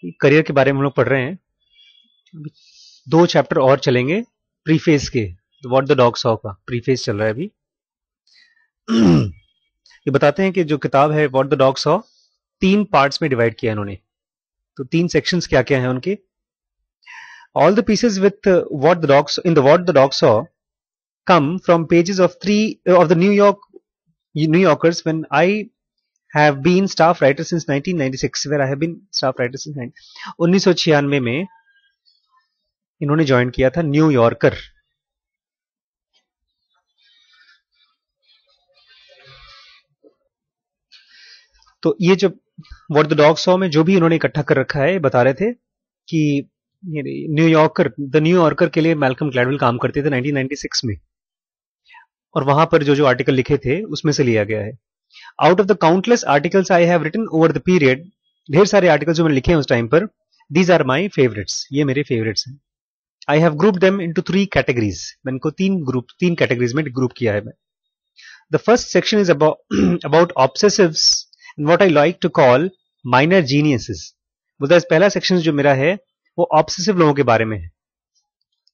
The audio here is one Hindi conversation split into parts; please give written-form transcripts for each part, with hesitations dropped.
करियर के बारे में हम लोग पढ़ रहे हैं। 2 चैप्टर और चलेंगे प्रीफेस के। व्हाट द डॉग सॉ का प्रीफेस चल रहा है अभी। ये बताते हैं कि जो किताब है what the dog saw 3 parts में डिवाइड किया है इन्होंने। तो 3 सेक्शंस क्या क्या हैं उनके। All the pieces with what the dog in the what the dog saw come from pages of the New Yorkers when I have been staff writer since 1996, where I have been staff writer since 1996 में इन्होंने ज्वाइन किया था न्यू यॉर्कर। तो ये जो व्हाट द डॉग सॉ में जो भी इन्होंने इकट्ठा कर रखा है बता रहे थे कि द न्यू यॉर्कर के लिए मैल्कम ग्लैडवेल काम करते थे 1996 में, और वहां पर जो जो आर्टिकल लिखे थे उसमें से लिया गया है। Out of the countless articles I have written over the period, ढेर सारे आर्टिकल्स जो मैंने लिखे हैं उस टाइम पर, दीज आर माई फेवरेट्स, ये मेरे फेवरेट्स हैं। I have group them into 3 categories, मैंने इनको 3 कैटेगरीज में ग्रुप किया है मैं। The first section is about obsessives and what I like to call minor geniuses. बोलता है पहला सेक्शन जो मेरा है वो ऑब्सेसिव लोगों के बारे में है,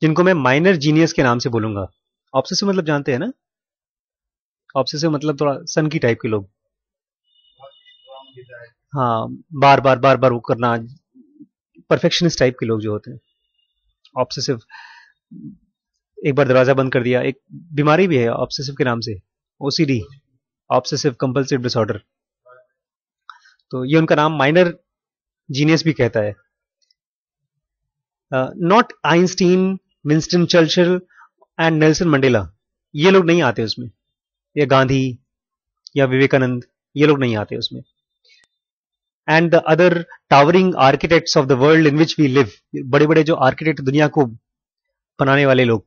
जिनको मैं माइनर जीनियस के नाम से बोलूंगा। ऑब्सेसिव मतलब जानते हैं ना, ऑब्सेसिव मतलब थोड़ा सन की टाइप के लोग, हाँ बार बार वो करना, परफेक्शनिस्ट टाइप के लोग जो होते हैं ऑब्सेसिव। एक बार दरवाजा बंद कर दिया, एक बीमारी भी है ऑब्सेसिव के नाम से, ओसीडी, ऑब्सेसिव कंपल्सिव डिसऑर्डर। तो ये उनका नाम माइनर जीनियस भी कहता है। Not Einstein, Winston Churchill and Nelson Mandela, ये लोग नहीं आते उसमें, या गांधी या विवेकानंद, ये लोग नहीं आते उसमें। And the other towering architects of the world in which we live, बड़े बड़े जो आर्किटेक्ट दुनिया को बनाने वाले लोग,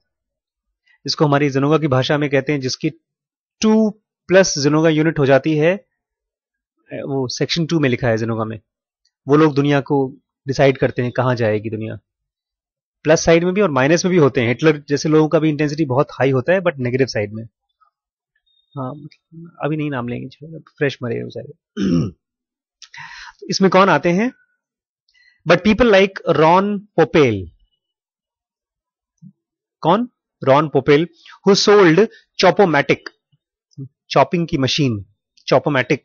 जिसको हमारी जिनोगा की भाषा में कहते हैं, जिसकी 2+ जिनोगा यूनिट हो जाती है, वो सेक्शन 2 में लिखा है जिनोगा में। वो लोग दुनिया को डिसाइड करते हैं कहां जाएगी दुनिया। प्लस साइड में भी और माइनस में भी होते हैं, हिटलर जैसे लोगों का भी इंटेंसिटी बहुत हाई होता है, बट नेगेटिव साइड में। हाँ अभी नहीं नाम लेंगे, फ्रेश मरे बेचारे। इसमें कौन आते हैं, बट पीपल लाइक रॉन पोपेल। कौन? रॉन पोपेल, हु सोल्ड चॉपोमैटिक, चॉपिंग की मशीन, चॉपोमैटिक,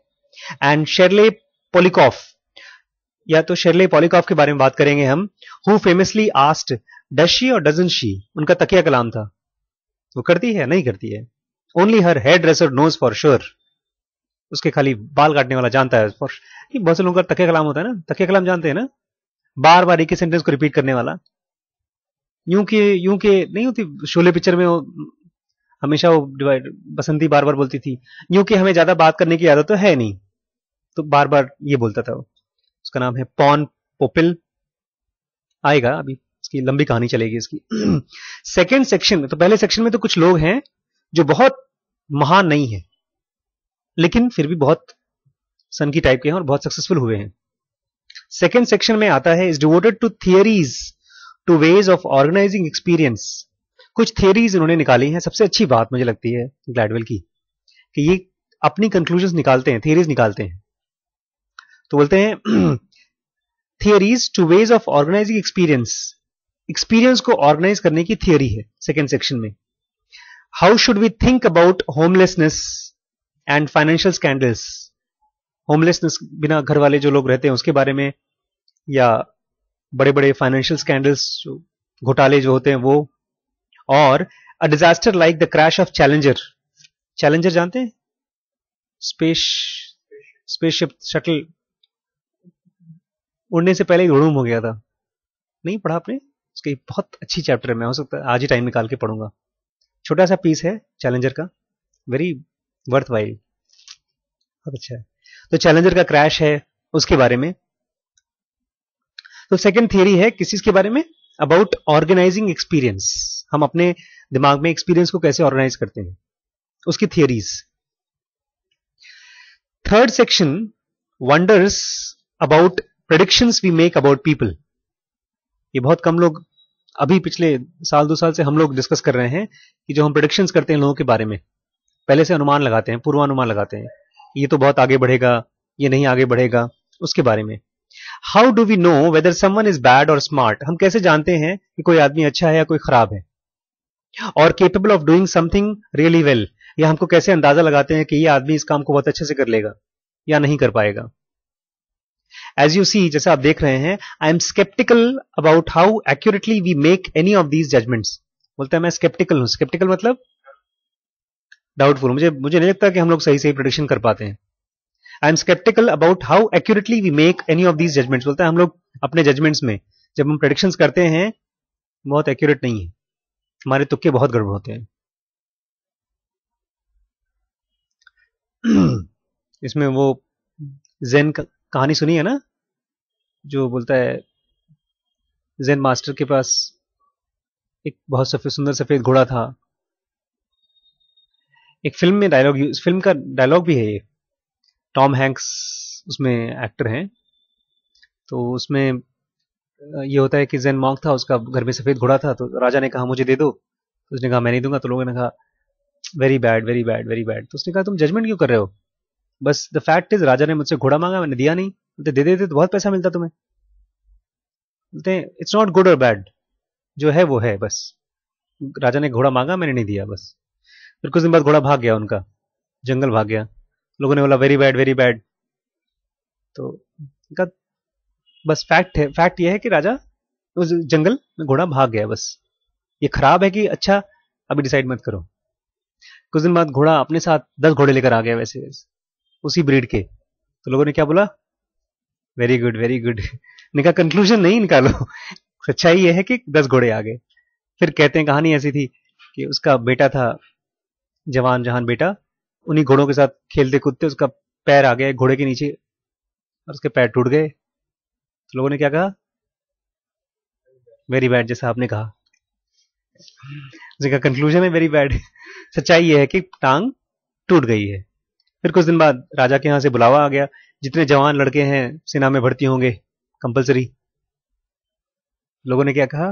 एंड शेरले पोलिकॉफ, या तो शेरले पॉलिकॉफ के बारे में बात करेंगे हम, who famously asked does she और डजंट शी, उनका तकिया कलाम था, वो करती है नहीं करती है, only her hair dresser knows for sure, उसके खाली बाल काटने वाला जानता है। बहुत से लोगों का तकिया कलाम होता है ना, तकिया कलाम जानते हैं ना, बार बार एक ही सेंटेंस को रिपीट करने वाला। यूं के नहीं होती शोले पिक्चर में, वो हमेशा वो बसंती बार बार बोलती थी, यूं कि हमें ज्यादा बात करने की आदत तो है नहीं, तो बार बार ये बोलता था वो। उसका नाम है पॉन पोपिल, आएगा अभी, इसकी लंबी कहानी चलेगी इसकी। सेकेंड सेक्शन में, तो पहले सेक्शन में तो कुछ लोग हैं जो बहुत महान नहीं है, लेकिन फिर भी बहुत सन की टाइप के हैं और बहुत सक्सेसफुल हुए हैं। सेकेंड सेक्शन में आता है is devoted to theories, to ways of organising experience. कुछ थियरीज इन्होंने निकाली हैं। सबसे अच्छी बात मुझे लगती है ग्लैडवेल की कि ये अपनी कंक्लूजन्स निकालते हैं, थियरीज निकालते हैं। तो बोलते हैं theories to ways of organising experience, experience को ऑर्गेनाइज करने की थियरी है सेकेंड सेक्शन में। How should we think about homelessness and financial scandals, homelessness, बिना घर वाले जो लोग रहते हैं उसके बारे में, या बड़े बड़े फाइनेंशियल स्कैंडल्स, घोटाले जो होते हैं वो, और a disaster like the crash of challenger. Challenger जानते हैं, स्पेसशिप शटल उड़ने से पहले ही धुड़ूम हो गया था, नहीं पढ़ा आपने? उसकी बहुत अच्छी चैप्टर है, मैं हो सकता है आज ही टाइम निकाल के पढ़ूंगा। छोटा सा पीस है चैलेंजर का, वेरी वर्थ वाइल, बहुत अच्छा है। तो चैलेंजर का क्रैश है, उसके बारे में। तो सेकंड थियरी है किस चीज के बारे में, अबाउट ऑर्गेनाइजिंग एक्सपीरियंस, हम अपने दिमाग में एक्सपीरियंस को कैसे ऑर्गेनाइज करते हैं, उसकी theories. Third section wonders about predictions we make about people. ये बहुत कम लोग, अभी पिछले साल 2 साल से हम लोग डिस्कस कर रहे हैं कि जो हम प्रेडिक्शंस करते हैं लोगों के बारे में, पहले से अनुमान लगाते हैं, पूर्वानुमान लगाते हैं, ये तो बहुत आगे बढ़ेगा, ये नहीं आगे बढ़ेगा, उसके बारे में। How do we know whether someone is bad और स्मार्ट? हम कैसे जानते हैं कि कोई आदमी अच्छा है या कोई खराब है? और capable of doing something really well, या हमको कैसे अंदाजा लगाते हैं कि ये आदमी इस काम को बहुत अच्छे से कर लेगा या नहीं कर पाएगा? एज यू सी, जैसा आप देख रहे हैं, I am sceptical about how accurately we make any of these judgments. बोलते हैं मैं स्केप्टिकल हूं। स्केप्टिकल मतलब डाउटफुल। मुझे नहीं लगता कि हम लोग सही सही प्रेडिक्शन कर पाते हैं। I am sceptical about how accurately we make any of these judgments. बोलते हैं हम लोग अपने जजमेंट्स में जब हम प्रेडिक्शंस करते हैं बहुत एक्यूरेट नहीं है, हमारे तुक्के बहुत गड़बड़ होते हैं। इसमें वो जेन कहानी सुनी है ना, जो बोलता है जेन मास्टर के पास एक बहुत सुंदर सफेद घोड़ा था। एक फिल्म में डायलॉग, फिल्म का डायलॉग भी है ये। टॉम हैंक्स उसमें एक्टर हैं। तो उसमें ये होता है कि जेन मॉन्क था, उसका घर में सफेद घोड़ा था। तो राजा ने कहा मुझे दे दो, तो उसने कहा मैं नहीं दूंगा। तो लोगों ने कहा very bad very bad very bad. तो उसने कहा तुम जजमेंट क्यों कर रहे हो? बस द फैक्ट इज राजा ने मुझसे घोड़ा मांगा, मैंने दिया नहीं। बोलते दे देते तो बहुत पैसा मिलता तुम्हें। बोलते हैं इट्स नॉट गुड और बैड, जो है वो है। बस राजा ने घोड़ा मांगा, मैंने नहीं दिया बस। फिर कुछ दिन बाद घोड़ा भाग गया उनका, जंगल भाग गया। लोगों ने बोला वेरी बैड वेरी बैड। तो उनका बस फैक्ट है, फैक्ट ये है कि राजा उस जंगल में घोड़ा भाग गया। बस ये खराब है कि अच्छा, अभी डिसाइड मत करो। कुछ दिन बाद घोड़ा अपने साथ 10 घोड़े लेकर आ गया वैसे उसी ब्रीड के। तो लोगों ने क्या बोला? Very good very good. इनका कंक्लूजन नहीं निकालो, सच्चाई ये है कि 10 घोड़े आ गए। फिर कहते हैं कहानी ऐसी थी कि उसका बेटा था, जवान जहान बेटा, उन्हीं घोड़ों के साथ खेलते कूदते उसका पैर आ गया घोड़े के नीचे और उसके पैर टूट गए। तो लोगों ने क्या कहा? वेरी बैड, जैसा आपने कहा। उसका कंक्लूजन है वेरी बैड। सच्चाई ये है कि टांग टूट गई है। फिर कुछ दिन बाद राजा के यहां से बुलावा आ गया, जितने जवान लड़के हैं सेना में भर्ती होंगे कंपलसरी। लोगों ने क्या कहा?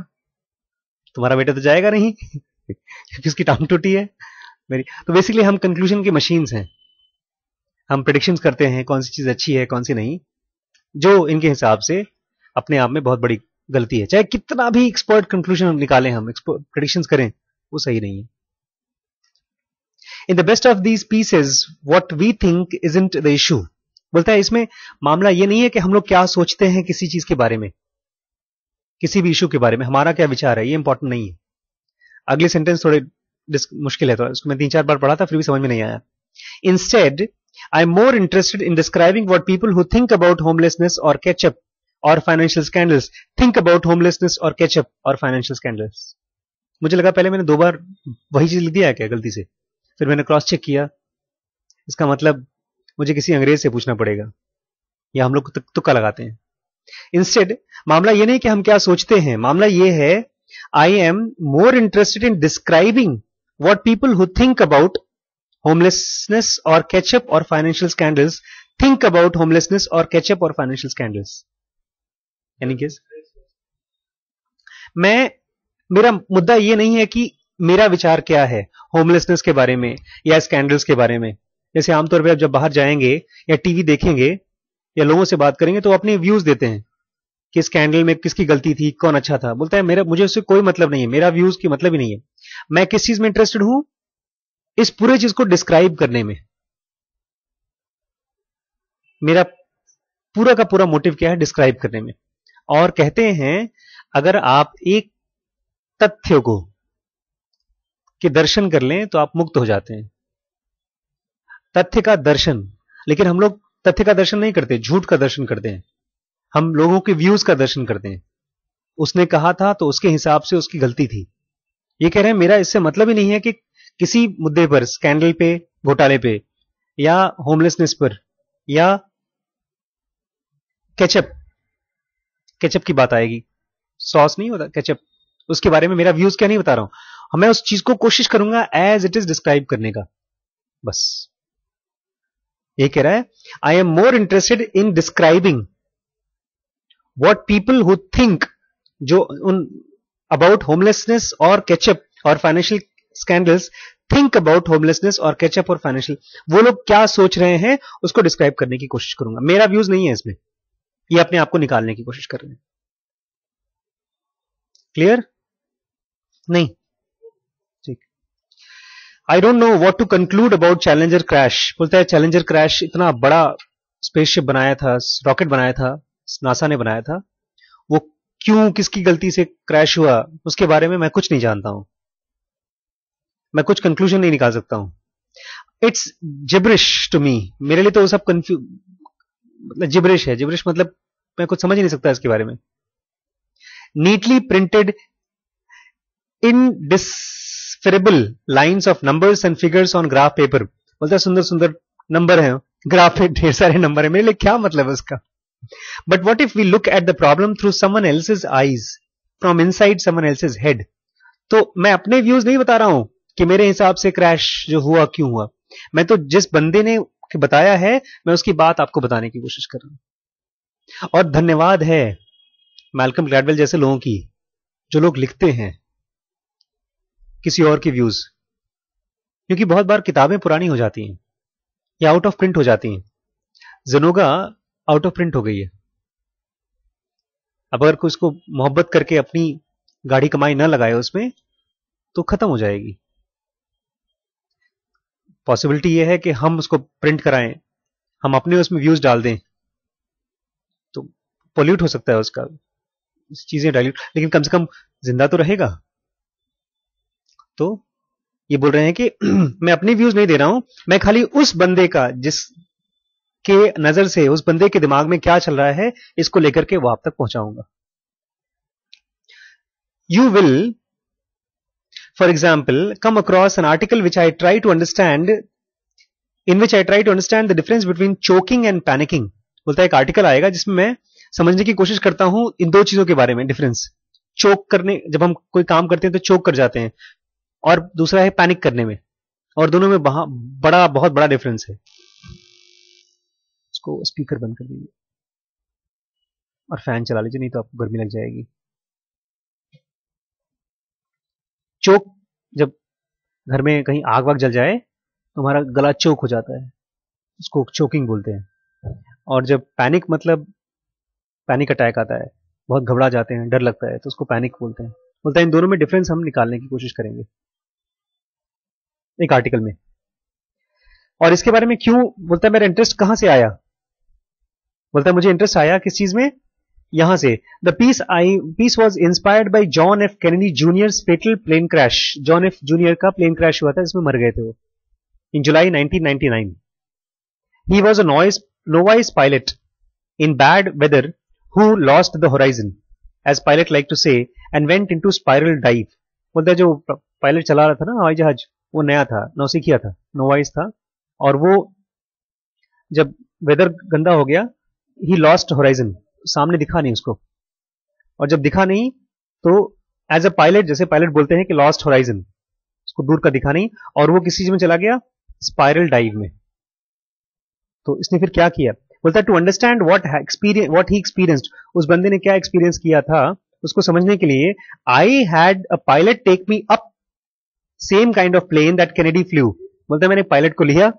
तुम्हारा बेटा तो जाएगा नहीं क्योंकि उसकी टांग टूटी है मेरी। तो बेसिकली हम कंक्लूजन की मशीन्स हैं। हम प्रेडिक्शंस करते हैं कौन सी चीज अच्छी है कौन सी नहीं, जो इनके हिसाब से अपने आप में बहुत बड़ी गलती है। चाहे कितना भी एक्सपर्ट कंक्लूजन निकालें, हम प्रेडिक्शंस करें, वो सही नहीं है। In the best of these pieces what we think isn't the issue. बोलता है इसमें मामला ये नहीं है कि हम लोग क्या सोचते हैं किसी चीज के बारे में, किसी भी इशू के बारे में हमारा क्या विचार है, ये इंपॉर्टेंट नहीं है। अगले सेंटेंस थोड़े मुश्किल है, तो इसको मैं 3-4 बार पढ़ा था फिर भी समझ में नहीं आया। Instead I am more interested in describing what people who think about homelessness और कैचअप और financial scandals think about homelessness और कैचअप और फाइनेंशियल स्कैंडल्स। मुझे लगा पहले मैंने 2 बार वही चीज लिख दिया है क्या गलती से, फिर मैंने क्रॉस चेक किया, इसका मतलब मुझे किसी अंग्रेज से पूछना पड़ेगा, या हम लोग तुक्का लगाते हैं। इंस्टेड मामला ये नहीं कि हम क्या सोचते हैं, मामला ये है I am more interested in describing what people who think about homelessness और कैचअप और financial scandals think about homelessness और कैचअप और फाइनेंशियल स्कैंडल्स। यानी कि मेरा मुद्दा ये नहीं है कि मेरा विचार क्या है होमलेसनेस के बारे में या स्कैंडल्स के बारे में। जैसे आमतौर पर आप जब बाहर जाएंगे या टीवी देखेंगे या लोगों से बात करेंगे तो अपने व्यूज देते हैं कि स्कैंडल में किसकी गलती थी, कौन अच्छा था। बोलता है मुझे उससे कोई मतलब नहीं है, मेरा व्यूज की मतलब ही नहीं है। मैं किस चीज में इंटरेस्टेड हूं? इस पूरे चीज को डिस्क्राइब करने में। मेरा पूरा का पूरा मोटिव क्या है? डिस्क्राइब करने में। और कहते हैं अगर आप एक तथ्य को के दर्शन कर लें तो आप मुक्त हो जाते हैं। तथ्य का दर्शन। लेकिन हम लोग तथ्य का दर्शन नहीं करते, झूठ का दर्शन करते हैं। हम लोगों के व्यूज का दर्शन करते हैं। उसने कहा था तो उसके हिसाब से उसकी गलती थी। ये कह रहे हैं मेरा इससे मतलब ही नहीं है कि किसी मुद्दे पर, स्कैंडल पे, घोटाले पे, या होमलेसनेस पर, या केचप की बात आएगी। सॉस नहीं होता केचप, उसके बारे में मेरा व्यूज क्या नहीं बता रहा हूं। मैं उस चीज को कोशिश करूंगा एज इट इज डिस्क्राइब करने का, बस। ये कह रहा है I am more interested in describing what people who think, जो उन अबाउट होमलेसनेस और कैचअप और financial scandals think about homelessness और कैचअप और फाइनेंशियल, वो लोग क्या सोच रहे हैं उसको डिस्क्राइब करने की कोशिश करूंगा। मेरा व्यूज नहीं है इसमें। ये अपने आप को निकालने की कोशिश कर रहे हैं। क्लियर? नहीं? ठीक। I don't know what to conclude about Challenger crash. बोलता है चैलेंजर क्रैश इतना बड़ा स्पेसशिप बनाया था, रॉकेट बनाया था, नासा ने बनाया था, वो क्यों किसकी गलती से क्रैश हुआ उसके बारे में मैं कुछ नहीं जानता हूं, मैं कुछ कंक्लूजन नहीं निकाल सकता हूं। इट्स जिब्रिश टू मी, मेरे लिए तो वो सब मतलब जिब्रिश है। जिब्रिश मतलब मैं कुछ समझ ही नहीं सकता इसके बारे में। Neatly printed indecipherable lines of numbers and figures on graph paper। बोलता है सुंदर सुंदर नंबर हैं, ग्राफ पे ढेर सारे नंबर है, मेरे लिए क्या मतलब है उसका। But what if we look at the problem through someone else's eyes from inside someone else's head. तो मैं अपने व्यूज नहीं बता रहा हूं कि मेरे हिसाब से क्रैश जो हुआ क्यों हुआ, मैं तो जिस बंदे ने बताया है मैं उसकी बात आपको बताने की कोशिश कर रहा हूं। और धन्यवाद है मैल्कम ग्लैडवेल जैसे लोगों की, जो लोग लिखते हैं किसी और की व्यूज, क्योंकि बहुत बार किताबें पुरानी हो जाती हैं या आउट ऑफ प्रिंट हो जाती हैं। ज़नोगा आउट ऑफ प्रिंट हो गई है। अब अगर कोई उसको मोहब्बत करके अपनी गाड़ी कमाई ना लगाए उसमें तो खत्म हो जाएगी। पॉसिबिलिटी यह है कि हम उसको प्रिंट कराएं, हम अपने उसमें व्यूज डाल दें तो पोल्यूट हो सकता है उसका, चीजें डाइल्यूट, लेकिन कम से कम जिंदा तो रहेगा। तो ये बोल रहे हैं कि मैं अपनी व्यूज नहीं दे रहा हूं, मैं खाली उस बंदे का जिस के नजर से उस बंदे के दिमाग में क्या चल रहा है इसको लेकर के वो आप तक पहुंचाऊंगा। You will for example come across an article which I try to understand in which I try to understand the difference between choking and panicking। बोलता है एक आर्टिकल आएगा जिसमें मैं समझने की कोशिश करता हूं इन दो चीजों के बारे में डिफरेंस। चोक करने, जब हम कोई काम करते हैं तो चोक कर जाते हैं, और दूसरा है पैनिक करने में, और दोनों में बहुत बड़ा डिफरेंस है। इसको स्पीकर बंद कर दीजिए और फैन चला लीजिए, नहीं तो आपको गर्मी लग जाएगी। चोक, जब घर में कहीं आग वाग जल जाए तो हमारा गला चोक हो जाता है, उसको चोकिंग बोलते हैं। और जब पैनिक मतलब पैनिक अटैक आता है, बहुत घबरा जाते हैं, डर लगता है, तो उसको पैनिक बोलते हैं। बोलता है इन दोनों में डिफरेंस हम निकालने की कोशिश करेंगे एक आर्टिकल में। और इसके बारे में क्यों बोलता है, मेरा इंटरेस्ट कहां से आया, बोलता है मुझे इंटरेस्ट आया किस चीज में, यहां से। The piece was inspired by John F Kennedy junior fatal plane crash. John F junior का प्लेन क्रैश हुआ था जिसमें मर गए थे वो in July 1999। He was a novice pilot in bad weather who lost the horizon, as pilot like to say, and went into spiral dive। बोलता है जो पायलट चला रहा था ना हवाई जहाज, वो नया था, नौसिखिया था, नोवाइस था, और वो जब वेदर गंदा हो गया, ही लॉस्ट होराइजन, सामने दिखा नहीं उसको, और जब दिखा नहीं तो एज अ पायलट, जैसे पायलट बोलते हैं कि लॉस्ट होराइजन, उसको दूर का दिखा नहीं, और वो किस चीज में चला गया, स्पाइरल डाइव में। तो इसने फिर क्या किया, बोलता है to understand what he experienced, उस बंदे ने क्या एक्सपीरियंस किया था उसको समझने के लिए, I had a pilot take me up same kind of plane that Kennedy flew. बोलता है मैंने पायलट को लिया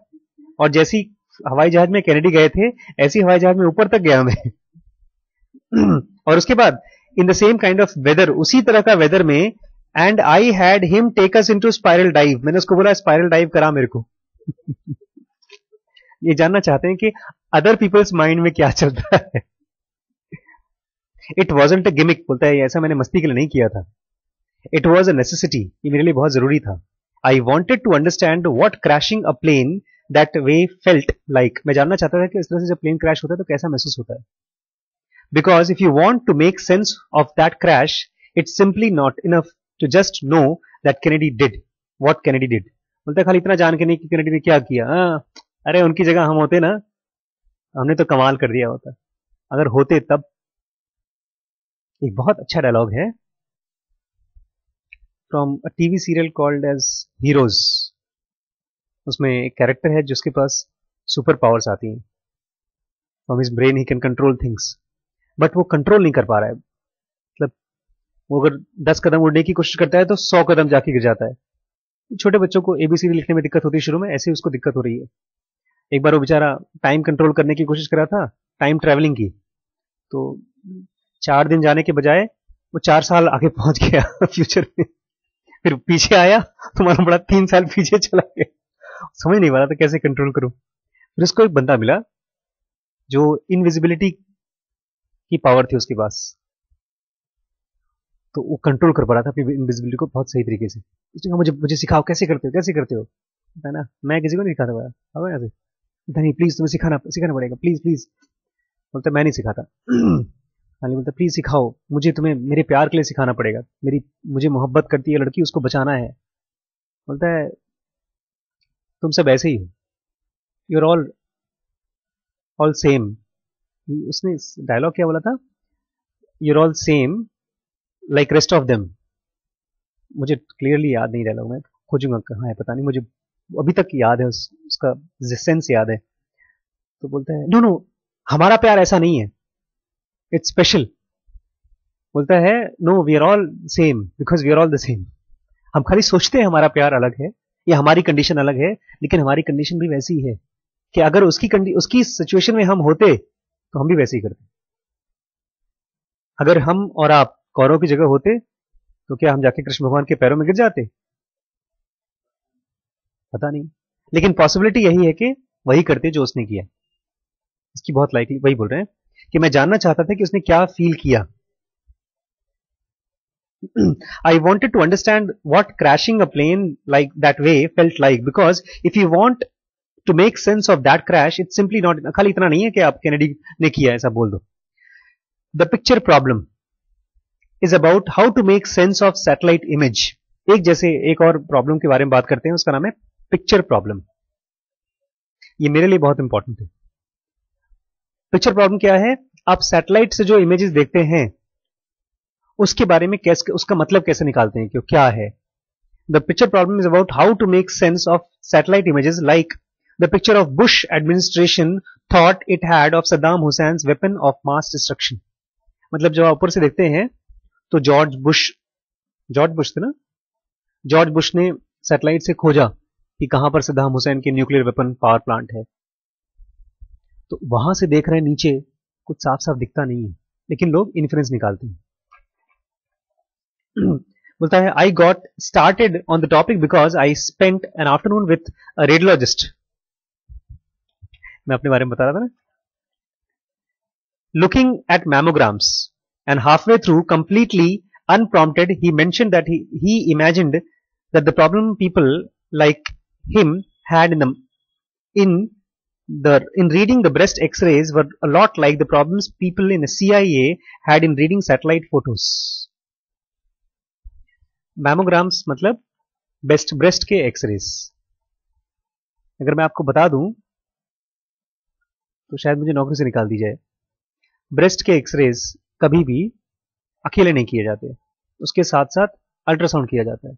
और जैसी हवाई जहाज में कैनेडी गए थे ऐसी हवाई जहाज में ऊपर तक गया मैं और उसके बाद in the same kind of weather, उसी तरह का वेदर में, and I had him take us into spiral dive, मैंने उसको बोला स्पाइरल डाइव करा मेरे को ये जानना चाहते हैं कि अदर पीपल्स माइंड में क्या चल रहा है। इट वॉजंट अ गिमिक, बोलता है ऐसा मैंने मस्ती के लिए नहीं किया था, इट वॉज अ नेसेसिटी, ये मेरे लिए बहुत जरूरी था। I wanted to understand what crashing a plane that way felt like, मैं जानना चाहता था कि इस तरह से जब प्लेन क्रैश होता है तो कैसा महसूस होता है। Because if you want to make sense of that crash, it's simply not enough to just know that Kennedy did what Kennedy did. बोलता है खाली इतना जान के नहीं कि कैनेडी ने क्या किया, अरे उनकी जगह हम होते ना, हमने तो कमाल कर दिया होता, अगर होते तब। एक बहुत अच्छा डायलॉग है from a TV serial called as heroes, उसमें एक कैरेक्टर है जिसके पास सुपर पावर्स आती हैं, from his brain he can control things, but वो कंट्रोल नहीं कर पा रहा है। मतलब वो अगर 10 कदम उड़ने की कोशिश करता है तो 100 कदम जाके गिर जाता है। छोटे बच्चों को एबीसीडी लिखने में दिक्कत होती है शुरू में, ऐसे ही उसको दिक्कत हो रही है। एक बार वो बेचारा टाइम कंट्रोल करने की कोशिश कर रहा था, टाइम ट्रैवलिंग की, तो 4 दिन जाने के बजाय वो 4 साल आगे पहुंच गया फ्यूचर में, फिर पीछे आया तो मालूम पड़ा 3 साल पीछे चला गया। समझ नहीं पा रहा था कैसे कंट्रोल करूं। फिर उसको एक बंदा मिला जो इनविजिबिलिटी की पावर थी उसके पास, तो वो कंट्रोल कर पा रहा था अपनी इनविजिबिलिटी को बहुत सही तरीके से। उसने कहा मुझे मुझे सिखाओ, कैसे करते हो कैसे करते हो। है ना, मैं किसी को नहीं सिखाता पाया, अब ऐसे नहीं, प्लीज तुम्हें सिखाना सिखाना पड़ेगा, प्लीज प्लीज। बोलता मैं नहीं सिखाता खाली बोलता प्लीज सिखाओ, मुझे तुम्हें मेरे प्यार के लिए सिखाना पड़ेगा, मेरी मुझे मोहब्बत करती है लड़की, उसको बचाना है। बोलता है तुम सब ऐसे ही हो, यू आर ऑल सेम। उसने डायलॉग क्या बोला था, you are all same like rest of them. मुझे क्लियरली याद नहीं डायलॉग, मैं खोजूंगा कहाँ है पता नहीं, मुझे अभी तक याद है, उसका सेंस याद है। तो बोलता है नो नो, हमारा प्यार ऐसा नहीं है, इट्स स्पेशल। बोलता है no, we are all same because we are all the same. हम खाली सोचते हैं हमारा प्यार अलग है या हमारी कंडीशन अलग है, लेकिन हमारी कंडीशन भी वैसी है कि अगर उसकी सिचुएशन में हम होते तो हम भी वैसे ही करते। अगर हम और आप कौरव की जगह होते तो क्या हम जाके कृष्ण भगवान के पैरों में गिर जाते, पता नहीं। लेकिन पॉसिबिलिटी यही है कि वही करते जो उसने किया। इसकी बहुत लाइकली वही बोल रहे हैं कि मैं जानना चाहता था कि उसने क्या फील किया। I wanted to understand what crashing a plane like that way felt like, because if you want to make sense of that crash, it's simply not, खाली इतना नहीं है कि आप कैनेडी ने किया ऐसा बोल दो। The picture problem is about how to make sense of satellite image। एक और प्रॉब्लम के बारे में बात करते हैं, उसका नाम है पिक्चर प्रॉब्लम। ये मेरे लिए बहुत इंपॉर्टेंट है। पिक्चर प्रॉब्लम क्या है, आप सैटेलाइट से जो इमेजेस देखते हैं उसके बारे में कैसे, उसका मतलब कैसे निकालते हैं कि क्या है। The picture problem is about how to make sense of satellite images like the picture of Bush administration thought it had of Saddam Hussein weapon of mass destruction. मतलब जब आप ऊपर से देखते हैं तो जॉर्ज बुश थे ना, जॉर्ज बुश ने सैटेलाइट से खोजा कि कहां पर सद्दाम हुसैन के न्यूक्लियर वेपन पावर प्लांट है, तो वहां से देख रहे हैं नीचे कुछ साफ साफ दिखता नहीं है, लेकिन लोग इन्फ्रेंस निकालते हैं। बोलता है I got started on the topic because I spent an afternoon with radiologist. मैं अपने बारे में बता रहा था ना, looking at mammograms, and halfway through, completely unprompted, he mentioned that he imagined that the problem people like him had in reading the breast x-rays were a lot like the problems people in the CIA had in reading satellite photos। मैमोग्राम्स मतलब ब्रेस्ट के एक्सरेज। अगर मैं आपको बता दूं तो शायद मुझे नौकरी से निकाल दी जाए। ब्रेस्ट के एक्सरेज कभी भी अकेले नहीं किए जाते, उसके साथ साथ अल्ट्रासाउंड किया जाता है।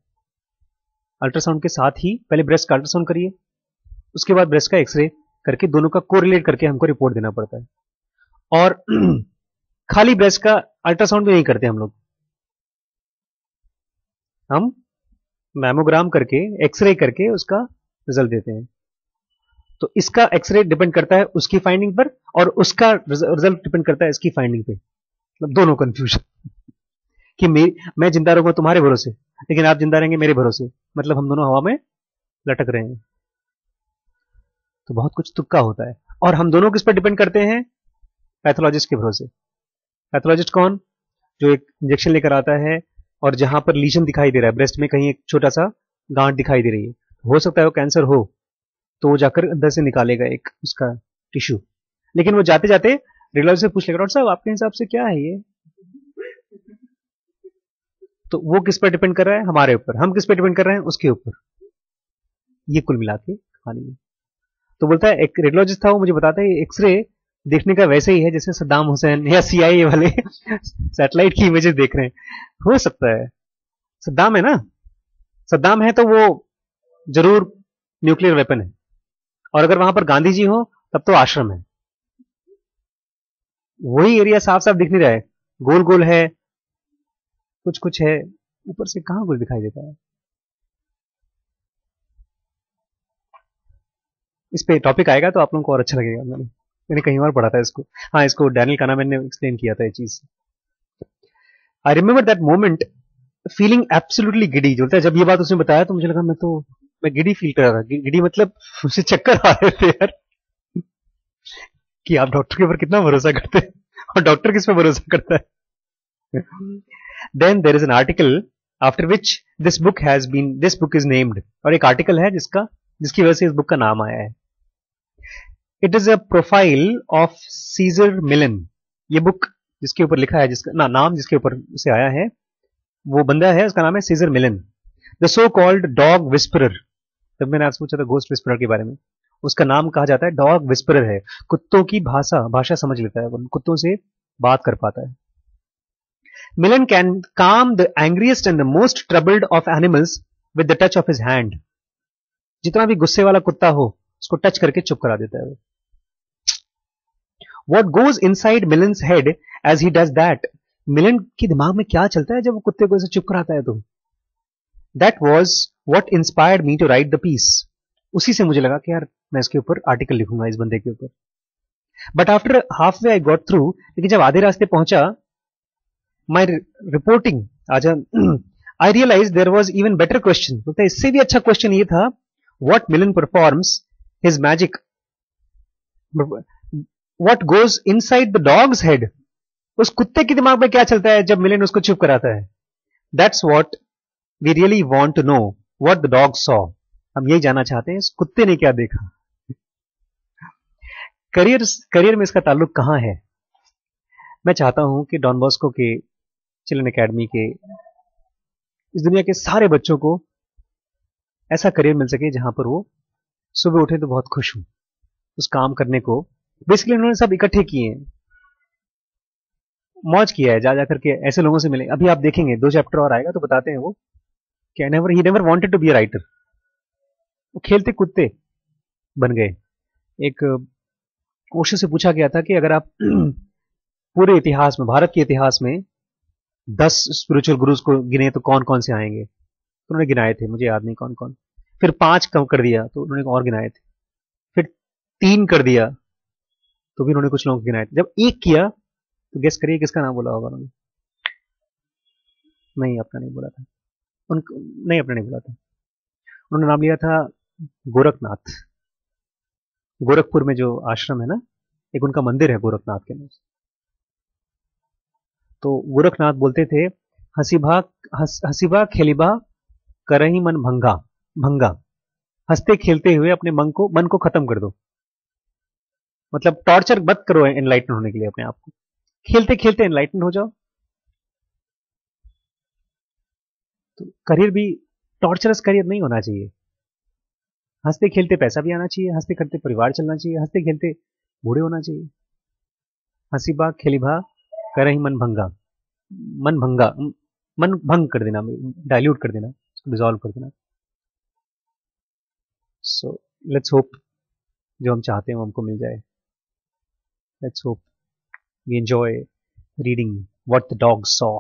अल्ट्रासाउंड के साथ ही पहले ब्रेस्ट का अल्ट्रासाउंड करिए, उसके बाद ब्रेस्ट का एक्सरे करके दोनों का कोरिलेट करके हमको रिपोर्ट देना पड़ता है। और खाली ब्रेस्ट का अल्ट्रासाउंड भी नहीं करते हम लोग, हम मैमोग्राम करके एक्सरे करके उसका रिजल्ट देते हैं। तो इसका एक्सरे डिपेंड करता है उसकी फाइंडिंग पर और उसका रिजल्ट डिपेंड करता है इसकी फाइंडिंग पे। मतलब दोनों कंफ्यूजन कि मैं जिंदा रहूंगा तुम्हारे भरोसे, लेकिन आप जिंदा रहेंगे मेरे भरोसे, मतलब हम दोनों हवा में लटक रहे हैं। तो बहुत कुछ तुक्का होता है, और हम दोनों किस पर डिपेंड करते हैं, पैथोलॉजिस्ट के भरोसे। पैथोलॉजिस्ट कौन, जो एक इंजेक्शन लेकर आता है और जहां पर लीजन दिखाई दे रहा है ब्रेस्ट में, कहीं एक छोटा सा गांठ दिखाई दे रही है, हो सकता है वो कैंसर हो, तो वो जाकर अंदर से निकालेगा एक उसका टिश्यू। लेकिन वो जाते जाते रेडियोलॉजिस्ट से पूछ लेगा डॉक्टर साहब आपके हिसाब से क्या है ये। तो वो किस पर डिपेंड कर रहा है, हमारे ऊपर। हम किस पर डिपेंड कर रहे हैं, उसके ऊपर। ये कुल मिला के कहानी है। तो बोलता है एक रेडियोलॉजिस्ट था, वो मुझे बताता है एक्सरे देखने का वैसे ही है जैसे सद्दाम हुसैन या CIA वाले सैटेलाइट की इमेजेस देख रहे हैं। हो सकता है सद्दाम है ना, सद्दाम है तो वो जरूर न्यूक्लियर वेपन है, और अगर वहां पर गांधी जी हो तब तो आश्रम है। वही एरिया साफ साफ दिख नहीं रहा है, गोल गोल है, कुछ कुछ है, ऊपर से कहां कुछ दिखाई देता है। इस पे टॉपिक आएगा तो आप लोगों को और अच्छा लगेगा। मैंने कहीं और पढ़ा था इसको। हाँ, इसको डैनियल कानामैन ने एक्सप्लेन किया था ये चीज। I remember that moment feeling absolutely giddy. जो जब ये बात उसने बताया तो मुझे लगा मैं गिडी फील कर रहा था। गिडी मतलब मुझे चक्कर आ रहे थे यार, कि आप डॉक्टर के ऊपर कितना भरोसा करते हैं और डॉक्टर किस पे भरोसा करता है। Then there is an article after which this book is named. और एक आर्टिकल है जिसकी वजह से इस बुक का नाम आया है। It is a profile of Cesar Millan. ये बुक जिसके ऊपर लिखा है, जिसका नाम जिसके ऊपर से आया है, वो बंदा है, उसका नाम है Cesar Millan, the so called dog whisperer. तब मैंने आपसे पूछा था घोस्ट विस्परर के बारे में, उसका नाम कहा जाता है डॉग विस्परर है। कुत्तों की भाषा समझ लेता है, वो कुत्तों से बात कर पाता है। Millan can calm the angriest and the most troubled of animals with the touch of his hand. जितना भी गुस्से वाला कुत्ता हो उसको टच करके चुप करा देता है वो। What goes inside Milan's head as he does that? मिलन के दिमाग में क्या चलता है जब वो कुत्ते को ऐसे चुप कराता है तो? That was what inspired me to write the piece. उसी से मुझे लगा कि यार मैं इसके ऊपर आर्टिकल लिखूंगा इस बंदे के ऊपर। But after halfway I got through, लेकिन जब आधे रास्ते पहुंचा, my reporting I realized there was even better question. तो इससे भी अच्छा क्वेश्चन ये था, what Milan performs his magic. What goes inside the dog's head? उस कुत्ते के दिमाग में क्या चलता है जब मिलन उसको चुप कराता है? That's what we really want to know. What the dog saw. हम यही जानना चाहते हैं इस कुत्ते ने क्या देखा। करियर में इसका ताल्लुक कहां है? मैं चाहता हूं कि डॉन बॉस्को के चिल्ड्रन एकेडमी के इस दुनिया के सारे बच्चों को ऐसा करियर मिल सके जहां पर वो सुबह उठे तो बहुत खुश हो उस काम करने को। बेसिकली उन्होंने सब इकट्ठे किए हैं, मौज किया है, जा करके ऐसे लोगों से मिले। अभी आप देखेंगे 2 चैप्टर और आएगा तो बताते हैं वो कि he never wanted to be a writer. वो खेलते कुत्ते बन गए। एक ओशो से पूछा गया था कि अगर आप पूरे इतिहास में, भारत के इतिहास में 10 स्पिरिचुअल गुरुज को गिने तो कौन कौन से आएंगे? तो उन्होंने गिनाए थे, मुझे याद नहीं कौन कौन। फिर 5 कम कर दिया तो उन्होंने और गिनाए थे। फिर 3 कर दिया तो भी उन्होंने कुछ लोगों को गिनाए थे। जब 1 किया तो गेस करिए किसका नाम बोला होगा उन्होंने? नहीं, अपना नहीं बोला था। नहीं, अपना नहीं बोला था। उन्होंने नाम लिया था गोरखनाथ। गोरखपुर में जो आश्रम है ना, एक उनका मंदिर है गोरखनाथ के नाम। तो गोरखनाथ बोलते थे, हसीबा खेलिबा करही मन भंगा भंगा। हंसते खेलते हुए अपने मन को खत्म कर दो। मतलब टॉर्चर मत करो एनलाइटन होने के लिए अपने आप को, खेलते खेलते एनलाइटन हो जाओ। तो करियर भी टॉर्चरस करियर नहीं होना चाहिए। हंसते खेलते पैसा भी आना चाहिए, हंसते खेलते परिवार चलना चाहिए, हंसते खेलते बूढ़े होना चाहिए। हंसीबा खेलीबा करही मन भंगा, मन भंगा, मन भंग कर देना, डाइल्यूट कर देना, डिजॉल्व कर देना। सो लेट्स होप जो हम चाहते हैं वो हमको मिल जाए। Let's hope we enjoy reading what the dog saw.